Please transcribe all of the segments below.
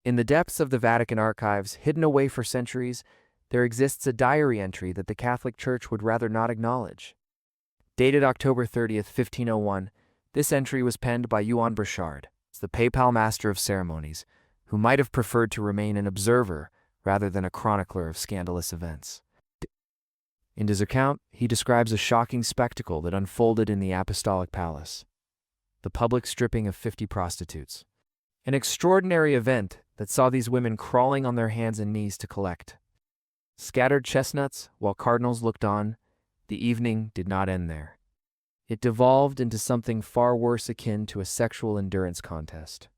In the depths of the Vatican archives, hidden away for centuries, there exists a diary entry that the Catholic Church would rather not acknowledge. Dated October 30th, 1501, this entry was penned by Johann Burchard, the papal master of ceremonies, who might have preferred to remain an observer rather than a chronicler of scandalous events. In his account, he describes a shocking spectacle that unfolded in the Apostolic Palace: the public stripping of 50 prostitutes. An extraordinary event that saw these women crawling on their hands and knees to collect scattered chestnuts while cardinals looked on. The evening did not end there. It devolved into something far worse, akin to a sexual endurance contest,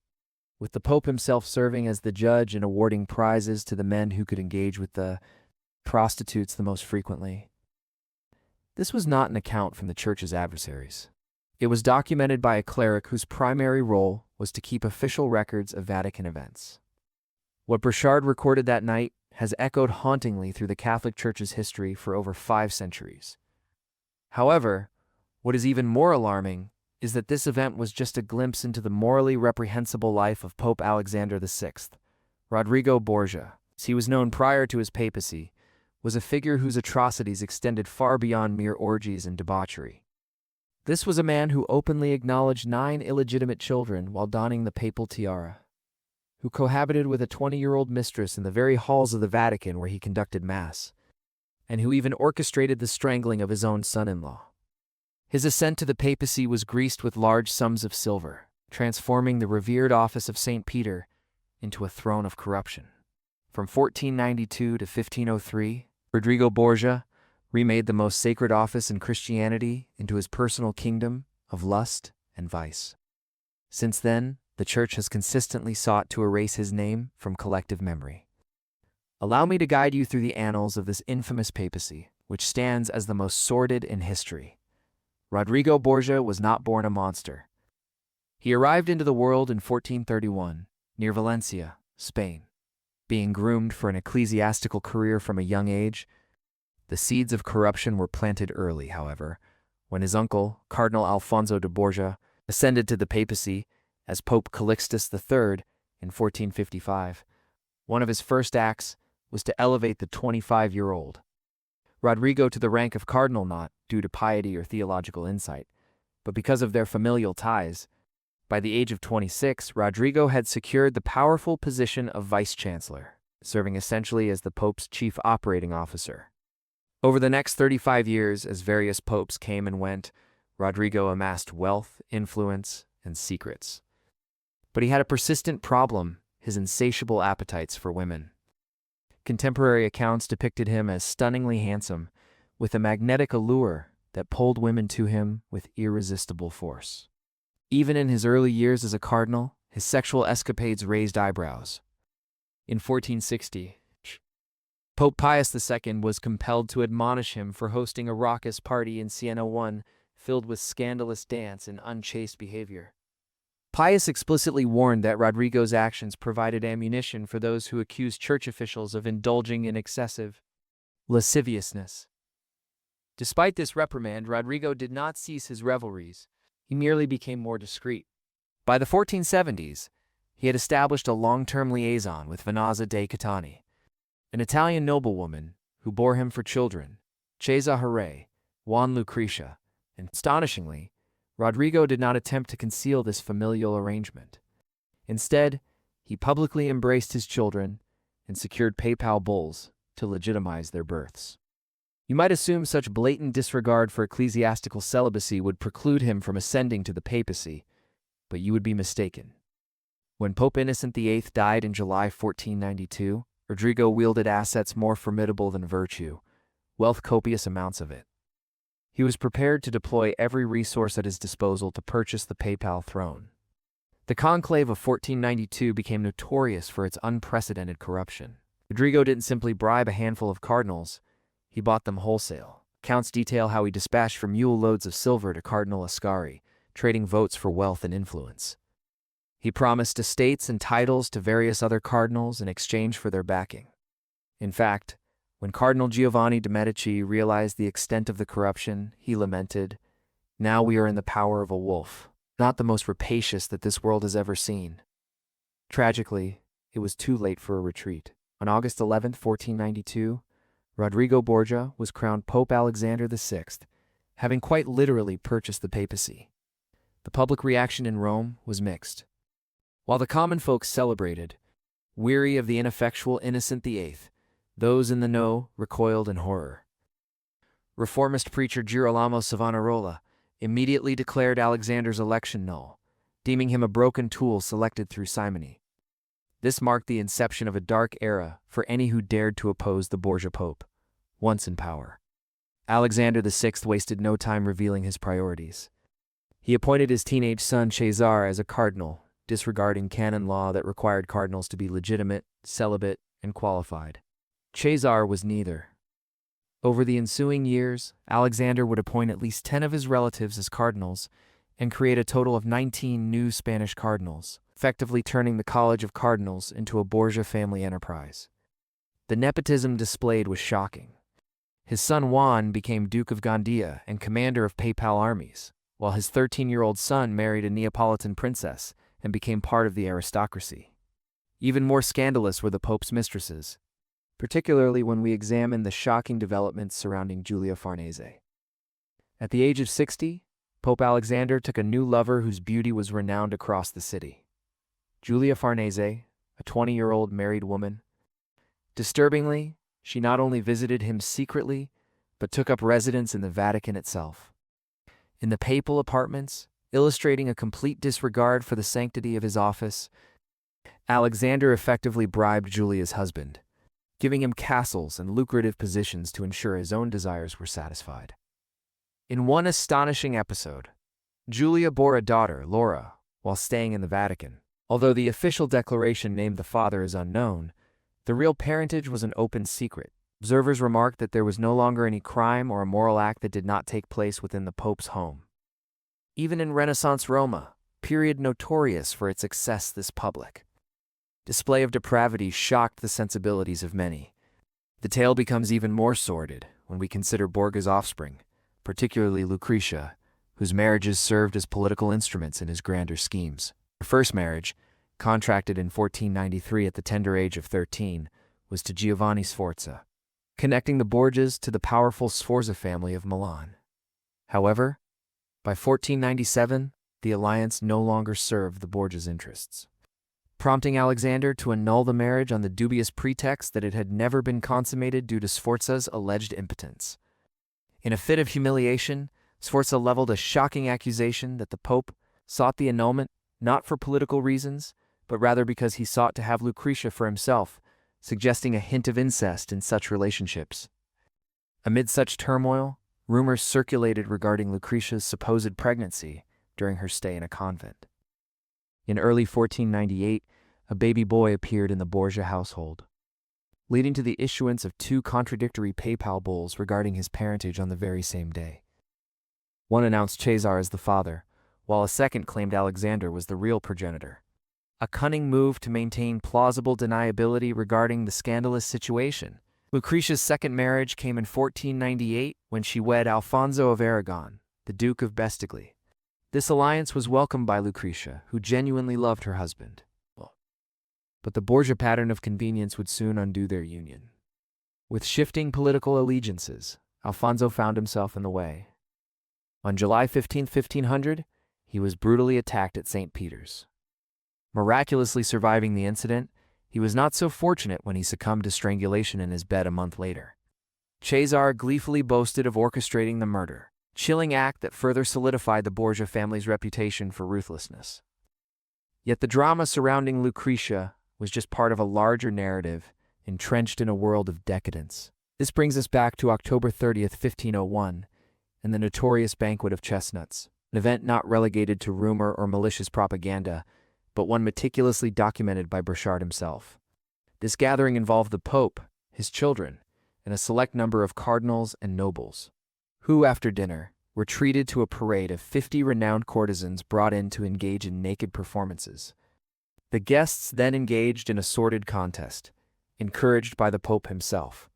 with the Pope himself serving as the judge and awarding prizes to the men who could engage with the prostitutes the most frequently. This was not an account from the Church's adversaries. It was documented by a cleric whose primary role was to keep official records of Vatican events. What Burchard recorded that night has echoed hauntingly through the Catholic Church's history for over 5 centuries. However, what is even more alarming is that this event was just a glimpse into the morally reprehensible life of Pope Alexander VI. Rodrigo Borgia, as he was known prior to his papacy, was a figure whose atrocities extended far beyond mere orgies and debauchery. This was a man who openly acknowledged 9 illegitimate children while donning the papal tiara, who cohabited with a 20-year-old mistress in the very halls of the Vatican where he conducted Mass, and who even orchestrated the strangling of his own son-in-law. His ascent to the papacy was graced with large sums of silver, transforming the revered office of St. Peter into a throne of corruption. From 1492 to 1503, Rodrigo Borgia remade the most sacred office in Christianity into his personal kingdom of lust and vice. Since then, the Church has consistently sought to erase his name from collective memory. Allow me to guide you through the annals of this infamous papacy, which stands as the most sordid in history. Rodrigo Borgia was not born a monster. He arrived into the world in 1431, near Valencia, Spain. Being groomed for an ecclesiastical career from a young age, the seeds of corruption were planted early, however, when his uncle, Cardinal Alfonso de Borgia, ascended to the papacy as Pope Calixtus III in 1455. One of his first acts was to elevate the 25-year-old Rodrigo to the rank of cardinal, not due to piety or theological insight, but because of their familial ties. By the age of 26, Rodrigo had secured the powerful position of vice-chancellor, serving essentially as the Pope's chief operating officer. Over the next 35 years, as various popes came and went, Rodrigo amassed wealth, influence, and secrets. But he had a persistent problem: his insatiable appetites for women. Contemporary accounts depicted him as stunningly handsome, with a magnetic allure that pulled women to him with irresistible force. Even in his early years as a cardinal, his sexual escapades raised eyebrows. In 1460, Pope Pius II was compelled to admonish him for hosting a raucous party in Siena I, filled with scandalous dance and unchaste behavior. Pius explicitly warned that Rodrigo's actions provided ammunition for those who accused church officials of indulging in excessive lasciviousness. Despite this reprimand, Rodrigo did not cease his revelries. He merely became more discreet. By the 1470s, he had established a long-term liaison with Vanazza dei Catani, an Italian noblewoman who bore him for children, Cesare, Juan Lucretia, and, astonishingly, Rodrigo did not attempt to conceal this familial arrangement. Instead, he publicly embraced his children and secured papal bulls to legitimize their births. You might assume such blatant disregard for ecclesiastical celibacy would preclude him from ascending to the papacy, but you would be mistaken. When Pope Innocent VIII died in July 1492, Rodrigo wielded assets more formidable than virtue, wealth, copious amounts of it. He was prepared to deploy every resource at his disposal to purchase the papal throne. The conclave of 1492 became notorious for its unprecedented corruption. Rodrigo didn't simply bribe a handful of cardinals, he bought them wholesale. Accounts detail how he dispatched for mule loads of silver to Cardinal Ascari, trading votes for wealth and influence. He promised estates and titles to various other cardinals in exchange for their backing. In fact, when Cardinal Giovanni de' Medici realized the extent of the corruption, he lamented, "Now we are in the power of a wolf, not the most rapacious that this world has ever seen." Tragically, it was too late for a retreat. On August 11, 1492, Rodrigo Borgia was crowned Pope Alexander VI, having quite literally purchased the papacy. The public reaction in Rome was mixed. While the common folk celebrated, weary of the ineffectual Innocent VIII, those in the know recoiled in horror. Reformist preacher Girolamo Savonarola immediately declared Alexander's election null, deeming him a broken tool selected through simony. This marked the inception of a dark era for any who dared to oppose the Borgia Pope, once in power. Alexander VI wasted no time revealing his priorities. He appointed his teenage son Cesar as a cardinal, disregarding canon law that required cardinals to be legitimate, celibate, and qualified. Cesar was neither. Over the ensuing years, Alexander would appoint at least 10 of his relatives as cardinals and create a total of 19 new Spanish cardinals, effectively turning the College of Cardinals into a Borgia family enterprise. The nepotism displayed was shocking. His son Juan became Duke of Gandia and commander of papal armies, while his 13-year-old son married a Neapolitan princess and became part of the aristocracy. Even more scandalous were the Pope's mistresses, particularly when we examine the shocking developments surrounding Giulia Farnese. At the age of 60, Pope Alexander took a new lover whose beauty was renowned across the city. Giulia Farnese, a 20-year-old married woman. Disturbingly, she not only visited him secretly, but took up residence in the Vatican itself. In the papal apartments, illustrating a complete disregard for the sanctity of his office, Alexander effectively bribed Giulia's husband, giving him castles and lucrative positions to ensure his own desires were satisfied. In one astonishing episode, Giulia bore a daughter, Laura, while staying in the Vatican. Although the official declaration named the father as unknown, the real parentage was an open secret. Observers remarked that there was no longer any crime or immoral act that did not take place within the Pope's home. Even in Renaissance Roma, period notorious for its excess this public display of depravity shocked the sensibilities of many. The tale becomes even more sordid when we consider Borgia's offspring, particularly Lucretia, whose marriages served as political instruments in his grander schemes. Her first marriage, contracted in 1493 at the tender age of 13, was to Giovanni Sforza, connecting the Borgias to the powerful Sforza family of Milan. However, by 1497, the alliance no longer served the Borgias' interests, prompting Alexander to annul the marriage on the dubious pretext that it had never been consummated due to Sforza's alleged impotence. In a fit of humiliation, Sforza leveled a shocking accusation that the Pope sought the annulment not for political reasons, but rather because he sought to have Lucretia for himself, suggesting a hint of incest in such relationships. Amid such turmoil, rumors circulated regarding Lucretia's supposed pregnancy during her stay in a convent. In early 1498, a baby boy appeared in the Borgia household, leading to the issuance of 2 contradictory papal bulls regarding his parentage on the very same day. One announced Cesar as the father, while a second claimed Alexander was the real progenitor. A cunning move to maintain plausible deniability regarding the scandalous situation. Lucretia's second marriage came in 1498 when she wed Alfonso of Aragon, the Duke of Bestigli. This alliance was welcomed by Lucretia, who genuinely loved her husband. But the Borgia pattern of convenience would soon undo their union. With shifting political allegiances, Alfonso found himself in the way. On July 15, 1500, he was brutally attacked at St. Peter's. Miraculously surviving the incident, he was not so fortunate when he succumbed to strangulation in his bed a month later. Cesar gleefully boasted of orchestrating the murder, chilling act that further solidified the Borgia family's reputation for ruthlessness. Yet the drama surrounding Lucretia was just part of a larger narrative, entrenched in a world of decadence. This brings us back to October 30th, 1501, and the notorious Banquet of Chestnuts, an event not relegated to rumor or malicious propaganda, but one meticulously documented by Burchard himself. This gathering involved the Pope, his children, and a select number of cardinals and nobles, who, after dinner, were treated to a parade of 50 renowned courtesans brought in to engage in naked performances. The guests then engaged in a sordid contest, encouraged by the Pope himself,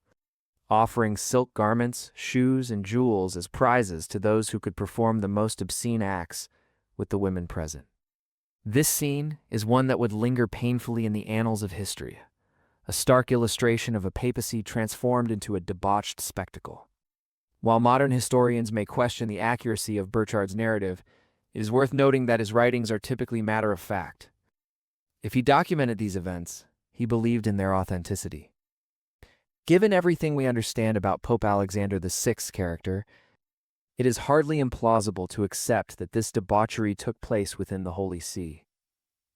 offering silk garments, shoes, and jewels as prizes to those who could perform the most obscene acts with the women present. This scene is one that would linger painfully in the annals of history, a stark illustration of a papacy transformed into a debauched spectacle. While modern historians may question the accuracy of Burchard's narrative, it is worth noting that his writings are typically matter of fact. If he documented these events, he believed in their authenticity. Given everything we understand about Pope Alexander VI's character, it is hardly implausible to accept that this debauchery took place within the Holy See.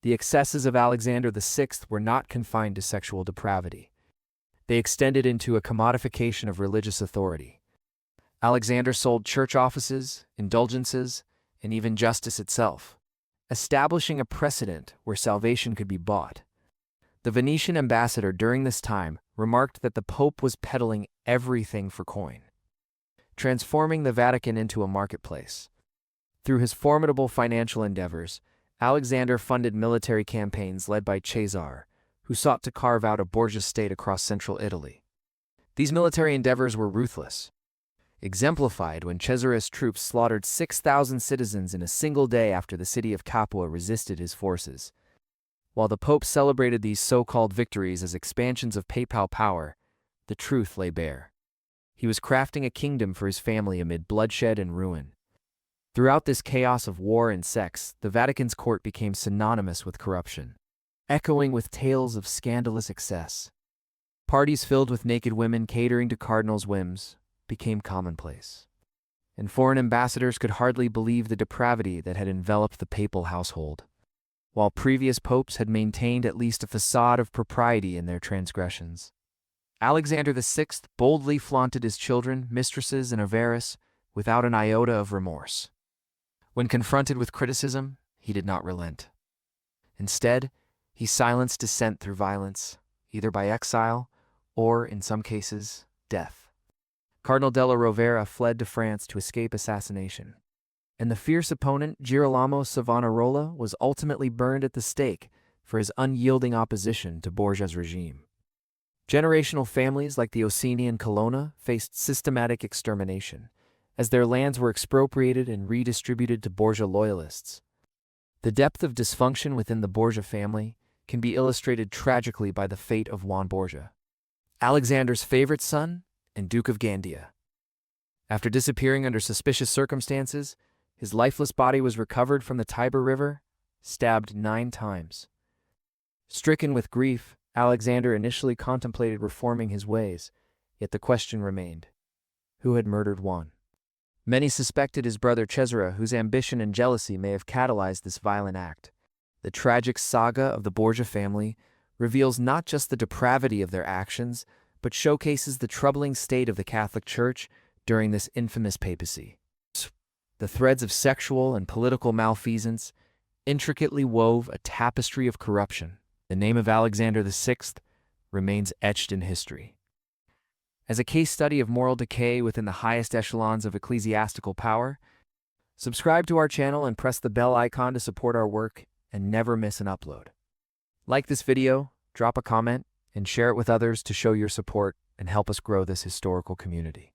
The excesses of Alexander VI were not confined to sexual depravity. They extended into a commodification of religious authority. Alexander sold church offices, indulgences, and even justice itself, establishing a precedent where salvation could be bought. The Venetian ambassador during this time remarked that the Pope was peddling everything for coin, transforming the Vatican into a marketplace. Through his formidable financial endeavors, Alexander funded military campaigns led by Caesar, who sought to carve out a Borgia state across central Italy. These military endeavors were ruthless, exemplified when Caesar's troops slaughtered 6,000 citizens in a single day after the city of Capua resisted his forces. While the Pope celebrated these so-called victories as expansions of papal power, the truth lay bare. He was crafting a kingdom for his family amid bloodshed and ruin. Throughout this chaos of war and sex, the Vatican's court became synonymous with corruption, echoing with tales of scandalous excess. Parties filled with naked women catering to cardinals' whims became commonplace, and foreign ambassadors could hardly believe the depravity that had enveloped the papal household. While previous popes had maintained at least a facade of propriety in their transgressions, Alexander VI boldly flaunted his children, mistresses, and avarice without an iota of remorse. When confronted with criticism, he did not relent. Instead, he silenced dissent through violence, either by exile or, in some cases, death. Cardinal della Rovera fled to France to escape assassination, and the fierce opponent Girolamo Savonarola was ultimately burned at the stake for his unyielding opposition to Borgia's regime. Generational families like the Orsini and Colonna faced systematic extermination, as their lands were expropriated and redistributed to Borgia loyalists. The depth of dysfunction within the Borgia family can be illustrated tragically by the fate of Juan Borgia, Alexander's favorite son and Duke of Gandia. After disappearing under suspicious circumstances, his lifeless body was recovered from the Tiber River, stabbed 9 times. Stricken with grief, Alexander initially contemplated reforming his ways, yet the question remained: who had murdered Juan? Many suspected his brother Cesare, whose ambition and jealousy may have catalyzed this violent act. The tragic saga of the Borgia family reveals not just the depravity of their actions, but showcases the troubling state of the Catholic Church during this infamous papacy. The threads of sexual and political malfeasance intricately wove a tapestry of corruption. The name of Alexander VI remains etched in history as a case study of moral decay within the highest echelons of ecclesiastical power. Subscribe to our channel and press the bell icon to support our work and never miss an upload. Like this video, drop a comment, and share it with others to show your support and help us grow this historical community.